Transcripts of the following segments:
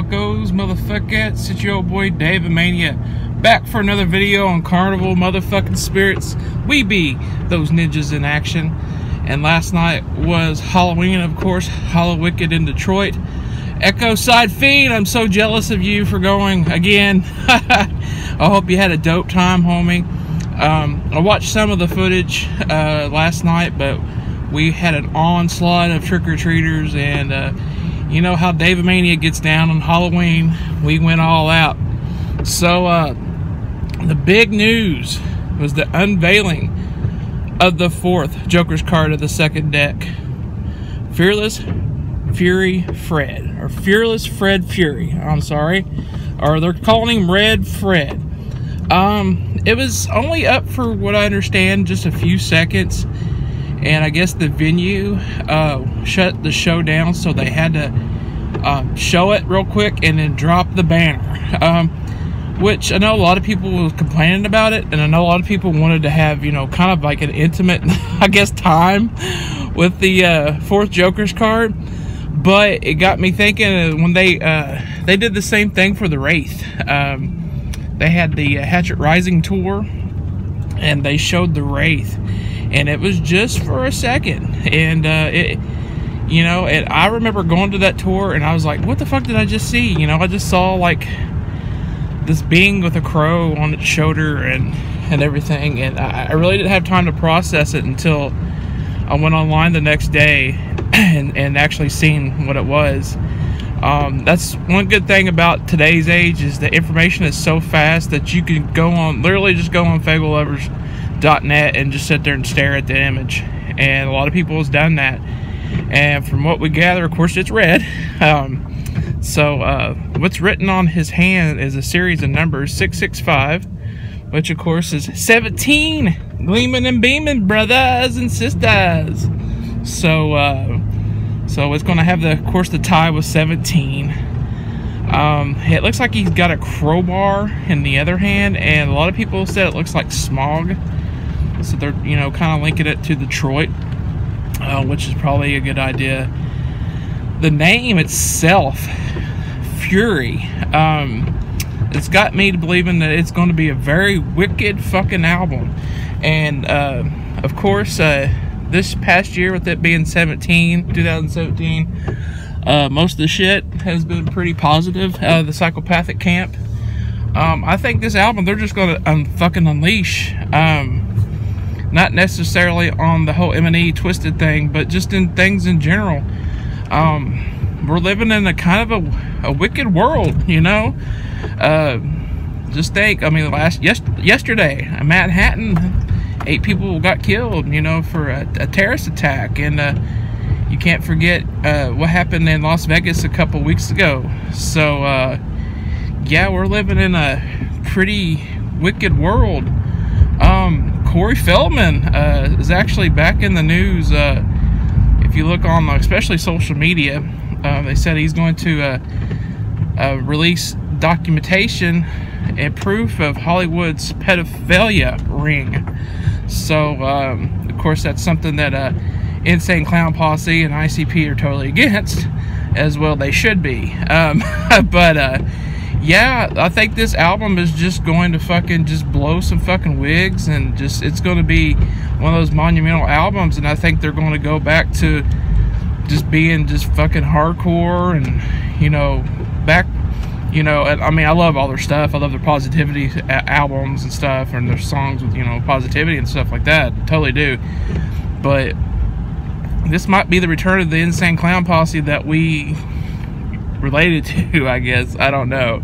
motherfuckers, it's your old boy Daveamania, back for another video on Carnival motherfucking Spirits. We be those ninjas in action. And last night was Halloween, of course, Hallowicked in Detroit. Echo Side Fiend, I'm so jealous of you for going again. I hope you had a dope time, homie. I watched some of the footage last night, but we had an onslaught of trick-or-treaters, and you know how Daveamania gets down on Halloween. We went all out. So the big news was the unveiling of the fourth Joker's card of the second deck. Fearless Fury Fred, or Fearless Fred Fury, I'm sorry, or they're calling him Red Fred. It was only up, for what I understand, just a few seconds, and I guess the venue shut the show down, so they had to show it real quick and then drop the banner, which I know a lot of people were complaining about it, and I know a lot of people wanted to have, you know, kind of like an intimate, I guess, time with the fourth Joker's card. But it got me thinking, when they did the same thing for the Wraith. They had the Hatchet Rising tour, and they showed the Wraith, and it was just for a second, and you know, and I remember going to that tour, and I was like, what the fuck did I just see? You know, I just saw like this being with a crow on its shoulder and everything, and I really didn't have time to process it until I went online the next day and actually seen what it was. That's one good thing about today's age, is the information is so fast that you can go on, literally just go on fablelovers.net and just sit there and stare at the image. And a lot of people has done that. And from what we gather, of course, it's red. So what's written on his hand is a series of numbers, 665, which of course is 17, gleaming and beaming, brothers and sisters. So it's going to have, of course, the tie with 17. It looks like he's got a crowbar in the other hand, and a lot of people said it looks like smog. So they're, you know, kind of linking it to Detroit, which is probably a good idea. The name itself, Fury, it's got me to believing that it's going to be a very wicked fucking album. And of course, this past year, with it being 2017, most of the shit has been pretty positive out of the psychopathic camp. I think this album, they're just going to fucking unleash. Not necessarily on the whole M&E Twisted thing, but just in things in general. We're living in a kind of a wicked world, you know. Just think, I mean, yesterday, Manhattan, 8 people got killed, you know, for a terrorist attack. And you can't forget what happened in Las Vegas a couple weeks ago. So yeah, we're living in a pretty wicked world. Corey Feldman is actually back in the news. If you look on, especially social media, they said he's going to release documentation and proof of Hollywood's pedophilia ring. So of course, that's something that Insane Clown Posse and ICP are totally against, as well they should be. But yeah, I think this album is just going to fucking just blow some fucking wigs, and just, it's going to be one of those monumental albums. And I think they're going to go back to just being just fucking hardcore, and, you know, back, you know, I mean, I love all their stuff. I love their positivity albums and stuff, and their songs with, you know, positivity and stuff like that. Totally do. But this might be the return of the Insane Clown Posse that we related to, I guess. I don't know.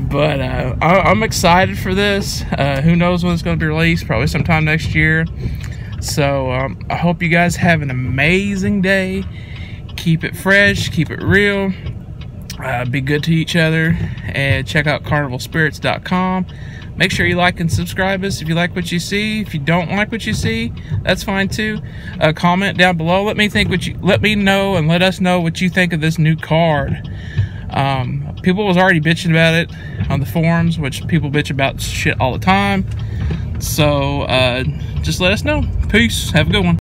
But I'm excited for this. Who knows when it's going to be released? Probably sometime next year. So I hope you guys have an amazing day. Keep it fresh. Keep it real. Be good to each other, and check out CarnivalSpirits.com. Make sure you like and subscribe us if you like what you see. If you don't like what you see, that's fine too. Comment down below. Let me know and let us know what you think of this new card. People was already bitching about it on the forums, which people bitch about shit all the time. So just let us know. Peace. Have a good one.